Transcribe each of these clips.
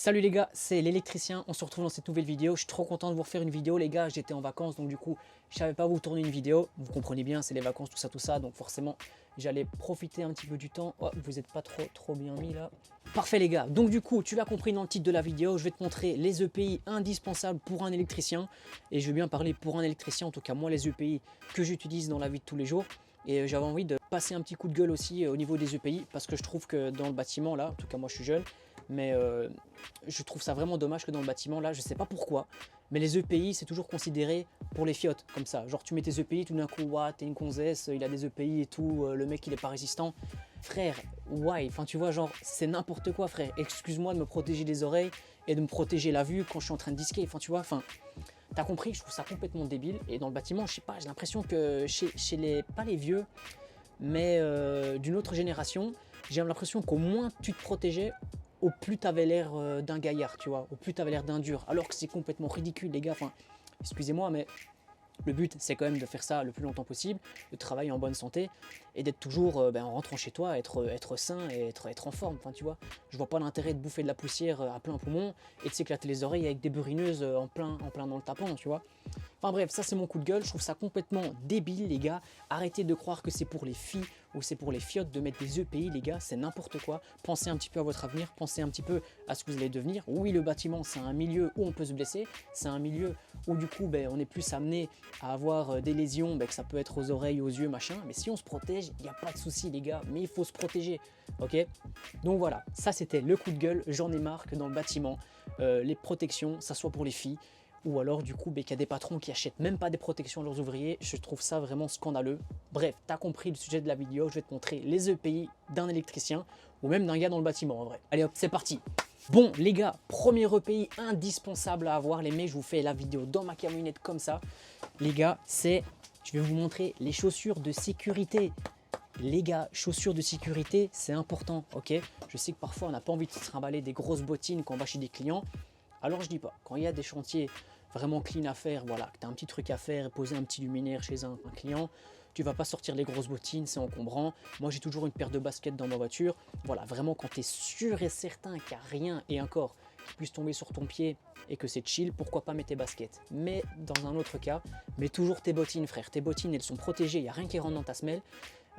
Salut les gars, c'est l'électricien, on se retrouve dans cette nouvelle vidéo. Je suis trop content de vous refaire une vidéo les gars, j'étais en vacances donc du coup je savais pas vous tourner une vidéo. Vous comprenez bien, c'est les vacances, tout ça, donc forcément j'allais profiter un petit peu du temps. Oh, vous n'êtes pas trop bien mis là. Parfait les gars, donc du coup tu l'as compris dans le titre de la vidéo, je vais te montrer les EPI indispensables pour un électricien. Et je vais bien parler pour un électricien, en tout cas moi les EPI que j'utilise dans la vie de tous les jours. Et j'avais envie de passer un petit coup de gueule aussi au niveau des EPI parce que je trouve que dans le bâtiment là, en tout cas moi je suis jeune, mais je trouve ça vraiment dommage que dans le bâtiment là, je sais pas pourquoi, mais les EPI c'est toujours considéré pour les fiottes comme ça. Genre tu mets tes EPI, tout d'un coup, ouah, t'es une gonzesse, il a des EPI et tout, le mec il est pas résistant. Frère, why? Enfin tu vois, genre c'est n'importe quoi frère. Excuse-moi de me protéger les oreilles et de me protéger la vue quand je suis en train de disquer. Enfin tu vois, enfin t'as compris, je trouve ça complètement débile. Et dans le bâtiment, je sais pas, j'ai l'impression que chez les, pas les vieux, mais d'une autre génération, j'ai l'impression qu'au moins tu te protégeais, au plus tu avais l'air d'un gaillard, tu vois, au plus tu avais l'air d'un dur, alors que c'est complètement ridicule les gars, enfin, excusez-moi, mais le but c'est quand même de faire ça le plus longtemps possible, de travailler en bonne santé et d'être toujours, en rentrant chez toi, être sain et être en forme, enfin tu vois, je vois pas l'intérêt de bouffer de la poussière à plein poumon et de s'éclater les oreilles avec des burineuses en plein dans le tapant, tu vois. Enfin bref, ça c'est mon coup de gueule, je trouve ça complètement débile les gars. Arrêtez de croire que c'est pour les filles ou c'est pour les fiottes de mettre des EPI les gars, c'est n'importe quoi. Pensez un petit peu à votre avenir, pensez un petit peu à ce que vous allez devenir. Oui, le bâtiment c'est un milieu où on peut se blesser, c'est un milieu où du coup on est plus amené à avoir des lésions, que ça peut être aux oreilles, aux yeux, machin. Mais si on se protège, il n'y a pas de souci les gars, mais il faut se protéger, ok? Donc voilà, ça c'était le coup de gueule, j'en ai marre que dans le bâtiment, les protections, ça soit pour les filles, ou alors du coup qu'il y a des patrons qui achètent même pas des protections à leurs ouvriers. Je trouve ça vraiment scandaleux. Bref, t'as compris le sujet de la vidéo, je vais te montrer les EPI d'un électricien ou même d'un gars dans le bâtiment en vrai. Allez hop, c'est parti. Bon les gars, premier EPI indispensable à avoir les mecs, je vous fais la vidéo dans ma camionnette comme ça. Les gars, je vais vous montrer les chaussures de sécurité. Les gars, chaussures de sécurité, c'est important, ok? Je sais que parfois on n'a pas envie de se trimballer des grosses bottines quand on va chez des clients. Alors je dis pas, quand il y a des chantiers vraiment clean à faire, voilà, que tu as un petit truc à faire et poser un petit luminaire chez un client, tu vas pas sortir les grosses bottines, c'est encombrant. Moi j'ai toujours une paire de baskets dans ma voiture. Voilà, vraiment quand tu es sûr et certain qu'il n'y a rien et encore qui puisse tomber sur ton pied et que c'est chill, pourquoi pas mettre tes baskets. Mais dans un autre cas, mets toujours tes bottines frère. Tes bottines elles sont protégées, il n'y a rien qui rentre dans ta semelle.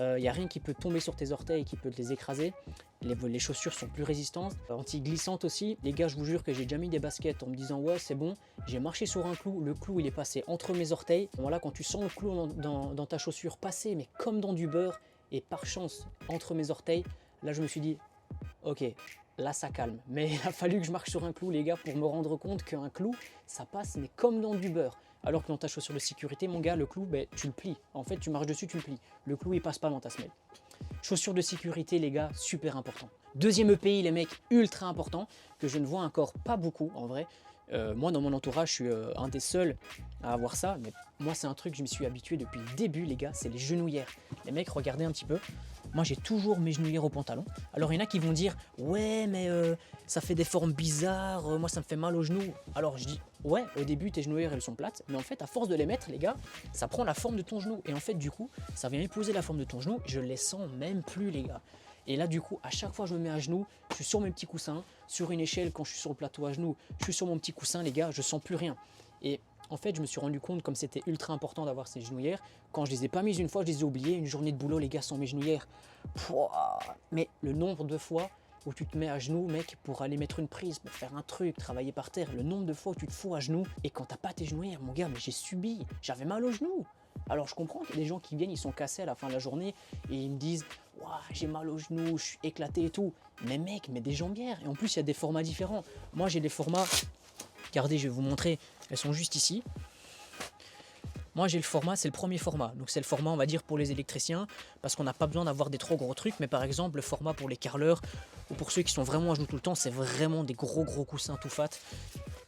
Il n'y a rien qui peut tomber sur tes orteils et qui peut te les écraser. Les chaussures sont plus résistantes, anti-glissantes aussi. Les gars, je vous jure que j'ai déjà mis des baskets en me disant ouais c'est bon, j'ai marché sur un clou, le clou il est passé entre mes orteils. Voilà, quand tu sens le clou dans ta chaussure passer, mais comme dans du beurre, et par chance entre mes orteils, là je me suis dit ok, là ça calme. Mais il a fallu que je marche sur un clou les gars pour me rendre compte qu'un clou ça passe mais comme dans du beurre. Alors que dans ta chaussure de sécurité, mon gars, le clou, tu le plies. En fait, tu marches dessus, tu le plies. Le clou, il passe pas dans ta semelle. Chaussures de sécurité, les gars, super important. Deuxième EPI, les mecs, ultra important, que je ne vois encore pas beaucoup, en vrai. Moi, dans mon entourage, je suis un des seuls à avoir ça. Mais moi, c'est un truc que je m'y suis habitué depuis le début, les gars, c'est les genouillères. Les mecs, regardez un petit peu. Moi, j'ai toujours mes genouillères au pantalon. Alors, il y en a qui vont dire « Ouais, mais ça fait des formes bizarres, moi, ça me fait mal aux genoux. » Alors, je dis « Ouais, au début, tes genouillères, elles sont plates. Mais en fait, à force de les mettre, les gars, ça prend la forme de ton genou. Et en fait, du coup, ça vient épouser la forme de ton genou. Je les sens même plus, les gars. Et là, du coup, à chaque fois que je me mets à genoux, je suis sur mes petits coussins. Sur une échelle, quand je suis sur le plateau à genoux, je suis sur mon petit coussin, les gars, je sens plus rien. Et en fait, je me suis rendu compte comme c'était ultra important d'avoir ces genouillères. Quand je les ai pas mises une fois, je les ai oubliées. Une journée de boulot, les gars, sans mes genouillères. Pouah. Mais le nombre de fois où tu te mets à genoux, mec, pour aller mettre une prise, pour faire un truc, travailler par terre, le nombre de fois où tu te fous à genoux et quand t'as pas tes genouillères, mon gars, mais j'ai subi, j'avais mal aux genoux. Alors je comprends qu'il y a des gens qui viennent, ils sont cassés à la fin de la journée et ils me disent « Ouah, j'ai mal aux genoux, je suis éclaté et tout ». Mais mec, mets des jambières. Et en plus, il y a des formats différents. Moi, j'ai des formats, regardez, je vais vous montrer, elles sont juste ici. Moi j'ai le format, c'est le premier format, donc c'est le format on va dire pour les électriciens parce qu'on n'a pas besoin d'avoir des trop gros trucs, mais par exemple le format pour les carreleurs ou pour ceux qui sont vraiment à genoux tout le temps, c'est vraiment des gros coussins tout fat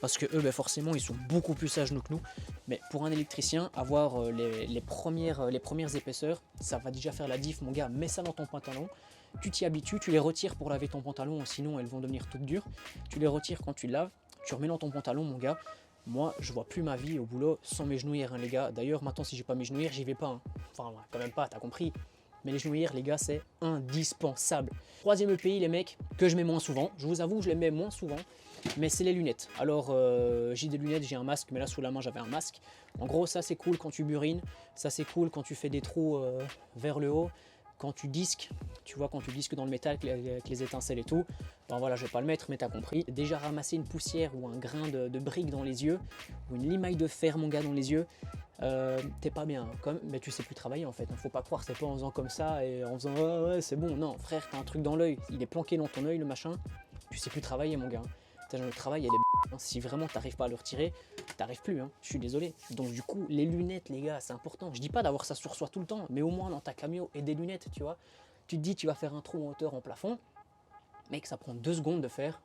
parce que eux forcément ils sont beaucoup plus à genoux que nous, mais pour un électricien avoir les premières épaisseurs, ça va déjà faire la diff mon gars. Mets ça dans ton pantalon, tu t'y habitues, tu les retires pour laver ton pantalon sinon elles vont devenir toutes dures, tu les retires quand tu laves, tu remets dans ton pantalon mon gars. Moi, je vois plus ma vie au boulot sans mes genouillères, hein, les gars. D'ailleurs, maintenant, si j'ai pas mes genouillères, j'y vais pas. Hein. Enfin, quand même pas, t'as compris. mais les genouillères, les gars, c'est indispensable. Troisième EPI, les mecs, que je mets moins souvent, je vous avoue, je les mets moins souvent, mais c'est les lunettes. Alors, j'ai des lunettes, j'ai un masque, mais là, sous la main, j'avais un masque. En gros, ça, c'est cool quand tu burines, ça, c'est cool quand tu fais des trous vers le haut, quand tu disques, tu vois, quand tu disques dans le métal avec les étincelles et tout. Bon, voilà, je vais pas le mettre, mais t'as compris. Déjà, ramasser une poussière ou un grain de brique dans les yeux, ou une limaille de fer, mon gars, dans les yeux, t'es pas bien, mais tu sais plus travailler en fait. Faut pas croire, c'est pas en faisant comme ça et en faisant ouais c'est bon. Non, frère, t'as un truc dans l'œil, il est planqué dans ton œil le machin, tu sais plus travailler, mon gars. Le travail, elle est si vraiment t'arrives pas à le retirer, t'arrives plus, hein. Je suis désolé. Donc du coup, les lunettes, les gars, c'est important. Je dis pas d'avoir ça sur soi tout le temps, mais au moins dans ta camio et des lunettes, tu vois. Tu te dis, tu vas faire un trou en hauteur en plafond, mec, ça prend 2 secondes de faire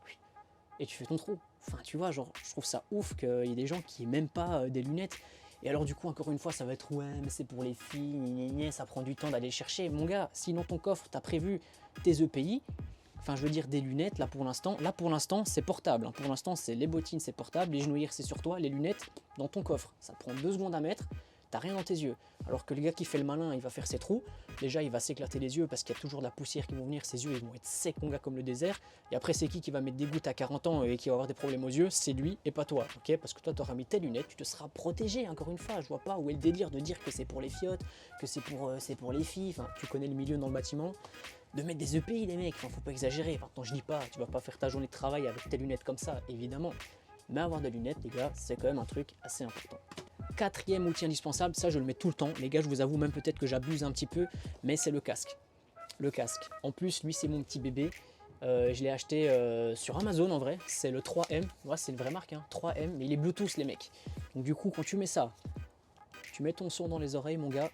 et tu fais ton trou. Enfin, tu vois, genre, je trouve ça ouf qu'il y ait des gens qui aiment même pas des lunettes. Et alors du coup, encore une fois, ça va être ouais, mais c'est pour les filles, ça prend du temps d'aller chercher. Mon gars, si dans ton coffre, tu as prévu tes EPI, enfin je veux dire des lunettes, là pour l'instant c'est portable. Hein. Pour l'instant, c'est les bottines, c'est portable, les genouillères, c'est sur toi, les lunettes, dans ton coffre. Ça te prend 2 secondes à mettre, t'as rien dans tes yeux. Alors que le gars qui fait le malin, il va faire ses trous. Déjà, il va s'éclater les yeux parce qu'il y a toujours de la poussière qui va venir. Ses yeux, ils vont être secs, mon gars, comme le désert. Et après, c'est qui va mettre des gouttes à 40 ans et qui va avoir des problèmes aux yeux? C'est lui et pas toi, ok? Parce que toi, tu auras mis tes lunettes, tu te seras protégé. Encore une fois, je vois pas où est le délire de dire que c'est pour les fiottes, que c'est pour les filles. Enfin, tu connais le milieu dans le bâtiment. De mettre des EPI, les mecs, enfin, faut pas exagérer. Maintenant, je dis pas, tu vas pas faire ta journée de travail avec tes lunettes comme ça, évidemment. Mais avoir des lunettes, les gars, c'est quand même un truc assez important. Quatrième outil indispensable, ça je le mets tout le temps. Les gars, je vous avoue même peut-être que j'abuse un petit peu, mais c'est le casque. Le casque. En plus, lui, c'est mon petit bébé. Je l'ai acheté sur Amazon en vrai. C'est le 3M. Ouais, c'est une vraie marque, hein, 3M. Mais il est Bluetooth, les mecs. Donc du coup, quand tu mets ça, tu mets ton son dans les oreilles, mon gars.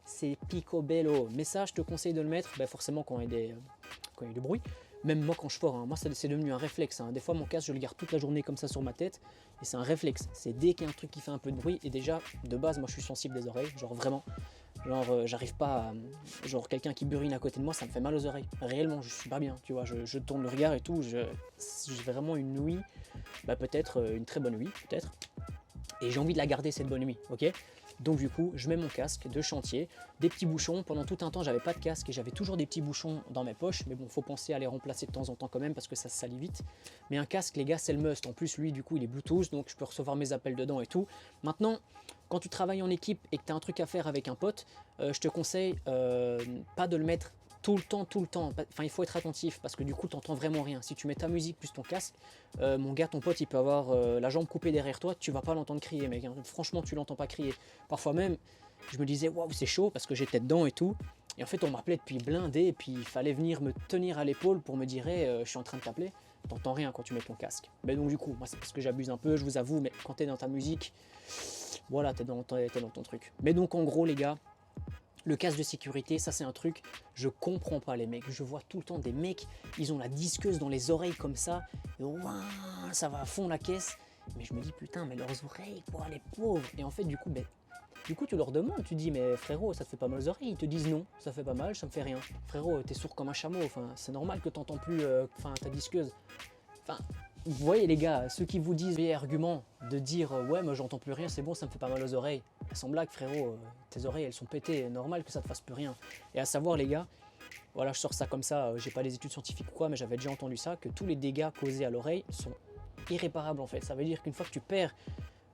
C'est picobello. Mais ça, je te conseille de le mettre, bah, forcément quand il y a du bruit. Même moi quand je fore, hein, moi c'est devenu un réflexe. Hein. Des fois mon casque je le garde toute la journée comme ça sur ma tête et c'est un réflexe. C'est dès qu'il y a un truc qui fait un peu de bruit et déjà de base moi je suis sensible des oreilles, genre vraiment. Genre j'arrive pas à... Genre quelqu'un qui burine à côté de moi ça me fait mal aux oreilles. Réellement je suis pas bien, tu vois, je tourne le regard et tout, j'ai vraiment une nuit, bah peut-être une très bonne nuit peut-être. Et j'ai envie de la garder cette bonne nuit, ok? Donc du coup, je mets mon casque de chantier, des petits bouchons. Pendant tout un temps, j'avais pas de casque et j'avais toujours des petits bouchons dans mes poches. Mais bon, faut penser à les remplacer de temps en temps quand même parce que ça se salit vite. Mais un casque, les gars, c'est le must. En plus, lui, du coup, il est Bluetooth, donc je peux recevoir mes appels dedans et tout. Maintenant, quand tu travailles en équipe et que tu as un truc à faire avec un pote, je te conseille pas de le mettre tout le temps. Enfin, il faut être attentif parce que du coup, tu n'entends vraiment rien. Si tu mets ta musique plus ton casque, mon gars, ton pote, il peut avoir la jambe coupée derrière toi, tu vas pas l'entendre crier, mec. Hein. Franchement, tu l'entends pas crier. Parfois même, je me disais, waouh, c'est chaud parce que j'étais dedans et tout. Et en fait, on m'appelait depuis blindé et puis il fallait venir me tenir à l'épaule pour me dire, hey, je suis en train de t'appeler. T'entends rien quand tu mets ton casque. Mais donc, du coup, moi, c'est parce que j'abuse un peu, je vous avoue, mais quand t'es dans ta musique, voilà, t'es dans ton truc. Mais donc, en gros, les gars, le casque de sécurité, ça c'est un truc, je comprends pas les mecs. Je vois tout le temps des mecs, ils ont la disqueuse dans les oreilles comme ça, et ouah, ça va à fond la caisse. Mais je me dis putain, mais leurs oreilles, quoi, les pauvres. Et en fait, du coup, tu leur demandes, tu dis, mais frérot, ça te fait pas mal aux oreilles? Ils te disent non, ça fait pas mal, ça me fait rien. Frérot, t'es sourd comme un chameau, enfin, c'est normal que t'entends plus ta disqueuse. Enfin, vous voyez les gars, ceux qui vous disent les arguments de dire ouais moi j'entends plus rien, c'est bon, ça me fait pas mal aux oreilles. Sans blague frérot, tes oreilles elles sont pétées, normal que ça te fasse plus rien. Et à savoir les gars, voilà je sors ça comme ça, j'ai pas des études scientifiques ou quoi, mais j'avais déjà entendu ça, que tous les dégâts causés à l'oreille sont irréparables en fait. Ça veut dire qu'une fois que tu perds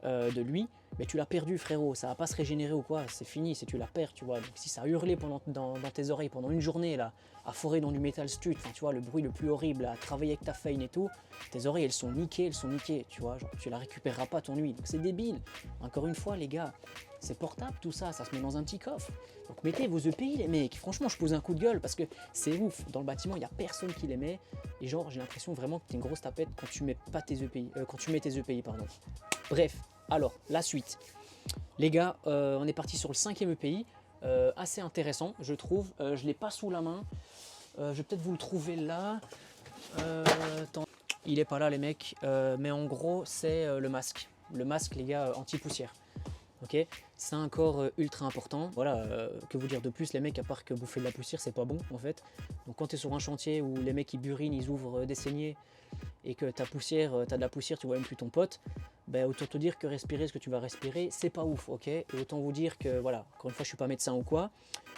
de lui, mais tu l'as perdu frérot, ça va pas se régénérer ou quoi, c'est fini, si tu la perds, tu vois. Donc si ça a hurlé dans tes oreilles pendant une journée là, à forer dans du métal stud, enfin tu vois le bruit le plus horrible, à travailler avec ta feine et tout, tes oreilles elles sont niquées, tu vois, genre tu la récupéreras pas ton nuit, donc c'est débile. Encore une fois les gars, c'est portable tout ça, ça se met dans un petit coffre. Donc mettez vos EPI les mecs, franchement je pose un coup de gueule parce que c'est ouf, dans le bâtiment il y a personne qui les met, et genre j'ai l'impression vraiment que t'es une grosse tapette quand tu mets pas tes EPI, quand tu mets tes EPI pardon. Bref, alors la suite. Les gars, on est parti sur le 5e EPI, assez intéressant je trouve, je l'ai pas sous la main, je vais peut-être vous le trouver là, attends. Il est pas là les mecs, mais en gros c'est le masque les gars anti-poussière. Ok, c'est encore ultra important. Voilà, que vous dire de plus les mecs, à part que bouffer de la poussière c'est pas bon en fait. Donc quand tu es sur un chantier où les mecs ils burinent, ils ouvrent des saignées et que ta poussière, t'as de la poussière, tu vois même plus ton pote, ben, autant te dire que respirer ce que tu vas respirer, c'est pas ouf, ok? Et autant vous dire que, voilà, encore une fois, je suis pas médecin ou quoi,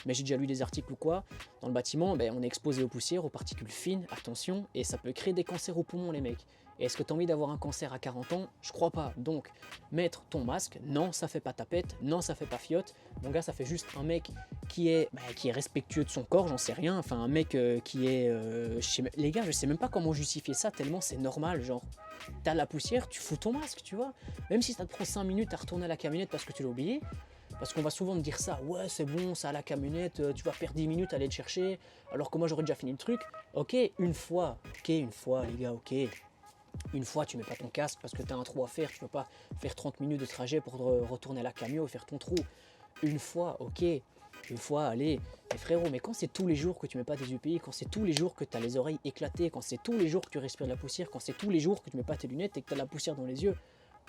mais j'ai déjà lu des articles ou quoi. Dans le bâtiment, ben, on est exposé aux poussières, aux particules fines, attention, et ça peut créer des cancers aux poumons, les mecs. Et est-ce que tu as envie d'avoir un cancer à 40 ans? Je crois pas. Donc, mettre ton masque, non, ça fait pas tapette, non, ça fait pas fiotte. Mon gars, ça fait juste un mec qui est respectueux de son corps, j'en sais rien. Enfin, un mec qui est... les gars, je sais même pas comment justifier ça, tellement c'est normal, genre. T'as la poussière, tu fous ton masque, tu vois. Même si ça te prend 5 minutes à retourner à la camionnette parce que tu l'as oublié, parce qu'on va souvent me dire ça, ouais c'est bon, ça à la camionnette, tu vas perdre 10 minutes à aller le chercher, alors que moi j'aurais déjà fini le truc. Ok, une fois les gars, ok. Une fois tu mets pas ton casque parce que tu as un trou à faire, tu peux pas faire 30 minutes de trajet pour retourner à la camion et faire ton trou. Une fois, ok. Une fois, allez, mais frérot, mais quand c'est tous les jours que tu mets pas tes UPI, quand c'est tous les jours que tu as les oreilles éclatées, quand c'est tous les jours que tu respires de la poussière, quand c'est tous les jours que tu mets pas tes lunettes et que tu as de la poussière dans les yeux,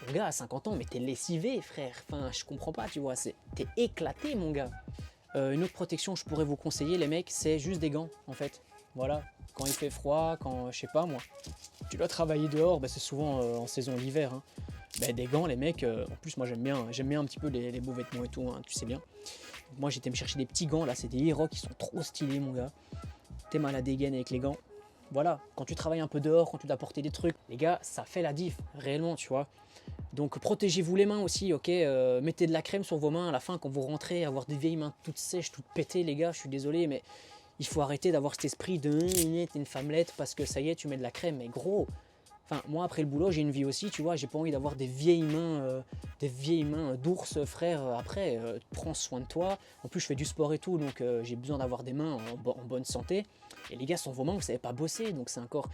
mon gars, à 50 ans, mais t'es lessivé, frère. Enfin, je comprends pas, tu vois, t'es éclaté, mon gars. Une autre protection que je pourrais vous conseiller, les mecs, c'est juste des gants, en fait. Voilà, quand il fait froid, quand, je sais pas moi, tu dois travailler dehors, bah, c'est souvent en saison l'hiver, hein. Bah, des gants, les mecs, en plus, moi j'aime bien un petit peu les beaux vêtements et tout, hein, tu sais bien. Moi j'étais me chercher des petits gants, là, c'est des Hero qui sont trop stylés, mon gars. T'es mal à dégainer avec les gants. Voilà, quand tu travailles un peu dehors, quand tu dois porter des trucs, les gars, ça fait la diff, réellement, tu vois. Donc protégez-vous les mains aussi, ok, mettez de la crème sur vos mains à la fin quand vous rentrez, avoir des vieilles mains toutes sèches, toutes pétées, les gars, je suis désolé, mais il faut arrêter d'avoir cet esprit de une femmelette parce que ça y est, tu mets de la crème, mais gros. Enfin, moi après le boulot, j'ai une vie aussi, tu vois, j'ai pas envie d'avoir des vieilles mains d'ours, frère. Après, prends soin de toi. En plus, je fais du sport et tout, donc j'ai besoin d'avoir des mains en bonne santé. Et les gars, sans vos mains, vous savez pas bosser, donc c'est encore.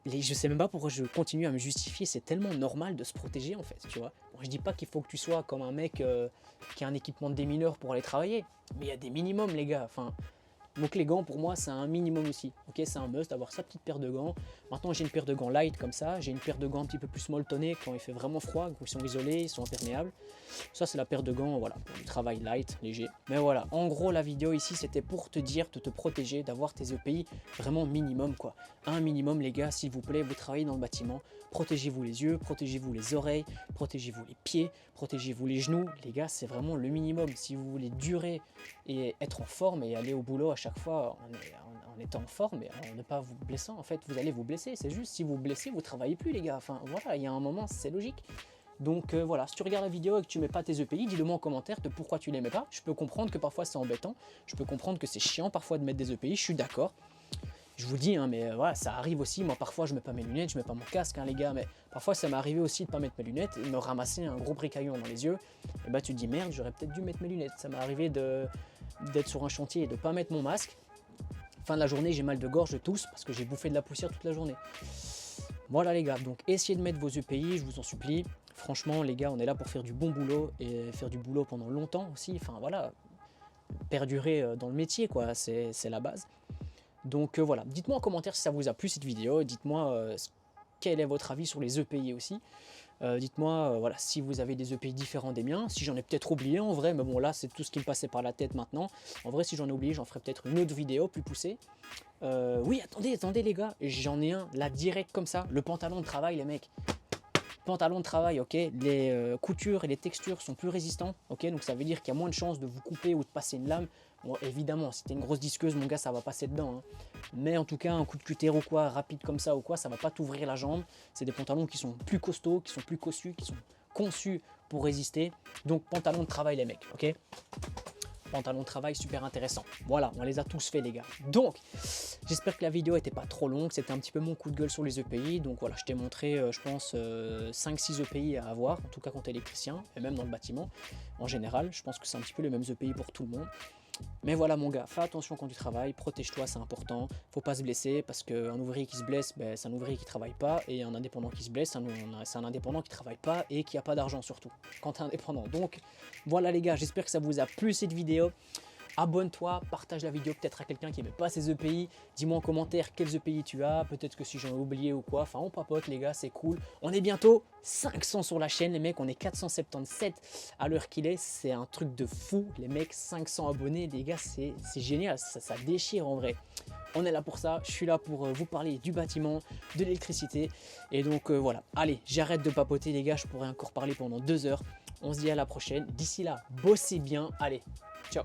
Je sais même pas pourquoi je continue à me justifier, c'est tellement normal de se protéger en fait, tu vois. Bon, je dis pas qu'il faut que tu sois comme un mec qui a un équipement de démineur pour aller travailler, mais il y a des minimums les gars, enfin. Donc les gants pour moi c'est un minimum aussi, ok, c'est un must d'avoir sa petite paire de gants. Maintenant j'ai une paire de gants light comme ça, j'ai une paire de gants un petit peu plus molletonnés quand il fait vraiment froid, ils sont isolés, ils sont imperméables. Ça c'est la paire de gants, voilà, pour du travail light, léger. Mais voilà, en gros la vidéo ici c'était pour te dire de te protéger, d'avoir tes EPI vraiment minimum quoi. Un minimum les gars, s'il vous plaît, vous travaillez dans le bâtiment, protégez-vous les yeux, protégez-vous les oreilles, protégez-vous les pieds, protégez-vous les genoux, les gars c'est vraiment le minimum. Si vous voulez durer et être en forme et aller au boulot à chaque fois en étant en forme et en ne pas vous blessant, en fait vous allez vous blesser, c'est juste si vous vous blessez vous travaillez plus les gars, enfin voilà, il y a un moment c'est logique. Donc voilà, si tu regardes la vidéo et que tu mets pas tes EPI, dis-le moi en commentaire de pourquoi tu les mets pas. Je peux comprendre que parfois c'est embêtant, je peux comprendre que c'est chiant parfois de mettre des EPI, je suis d'accord. Je vous dis, hein, mais voilà, ça arrive aussi. Moi, parfois, je mets pas mes lunettes, je mets pas mon casque, hein, les gars. Mais parfois, ça m'est arrivé aussi de pas mettre mes lunettes et de me ramasser un gros bricaillon dans les yeux. Et bah, tu te dis merde, j'aurais peut-être dû mettre mes lunettes. Ça m'est arrivé d'être sur un chantier et de pas mettre mon masque. Fin de la journée, j'ai mal de gorge, je tousse parce que j'ai bouffé de la poussière toute la journée. Voilà, les gars. Donc, essayez de mettre vos EPI, je vous en supplie. Franchement, les gars, on est là pour faire du bon boulot et faire du boulot pendant longtemps aussi. Enfin, voilà, perdurer dans le métier, quoi. C'est la base. Donc voilà, dites-moi en commentaire si ça vous a plu cette vidéo, dites-moi quel est votre avis sur les EPI aussi. Dites-moi voilà, si vous avez des EPI différents des miens, si j'en ai peut-être oublié en vrai, mais bon là c'est tout ce qui me passait par la tête maintenant. En vrai si j'en ai oublié, j'en ferai peut-être une autre vidéo plus poussée. Oui attendez les gars, j'en ai un là direct comme ça, le pantalon de travail les mecs. Pantalon de travail, ok, les coutures et les textures sont plus résistants, ok, donc ça veut dire qu'il y a moins de chances de vous couper ou de passer une lame. Bon, évidemment, si t'es une grosse disqueuse, mon gars, ça va passer dedans, hein. Mais en tout cas, un coup de cutter ou quoi, rapide comme ça ou quoi, ça va pas t'ouvrir la jambe. C'est des pantalons qui sont plus costauds, qui sont plus cossus, qui sont conçus pour résister. Donc, pantalon de travail, les mecs, ok. Pantalon de travail super intéressant. Voilà, on les a tous fait les gars. Donc, j'espère que la vidéo n'était pas trop longue. C'était un petit peu mon coup de gueule sur les EPI. Donc voilà, je t'ai montré, je pense, 5-6 EPI à avoir, en tout cas quand tu es électricien, et même dans le bâtiment en général. Je pense que c'est un petit peu les mêmes EPI pour tout le monde. Mais voilà mon gars, fais attention quand tu travailles, protège-toi, c'est important. Faut pas se blesser parce qu'un ouvrier qui se blesse, ben, c'est un ouvrier qui travaille pas. Et un indépendant qui se blesse, c'est un indépendant qui travaille pas et qui a pas d'argent surtout quand tu es indépendant. Donc voilà les gars, j'espère que ça vous a plu cette vidéo. abonne-toi, partage la vidéo peut-être à quelqu'un qui n'aimait pas ces EPI. Dis-moi en commentaire quels EPI tu as, peut-être que si j'en ai oublié ou quoi. Enfin, on papote les gars, c'est cool. On est bientôt 500 sur la chaîne les mecs, on est 477 à l'heure qu'il est. C'est un truc de fou les mecs, 500 abonnés les gars, c'est génial, ça déchire en vrai. On est là pour ça, je suis là pour vous parler du bâtiment, de l'électricité. Et donc voilà, allez, j'arrête de papoter les gars, je pourrais encore parler pendant 2 heures. On se dit à la prochaine. D'ici là, bossez bien. Allez, ciao.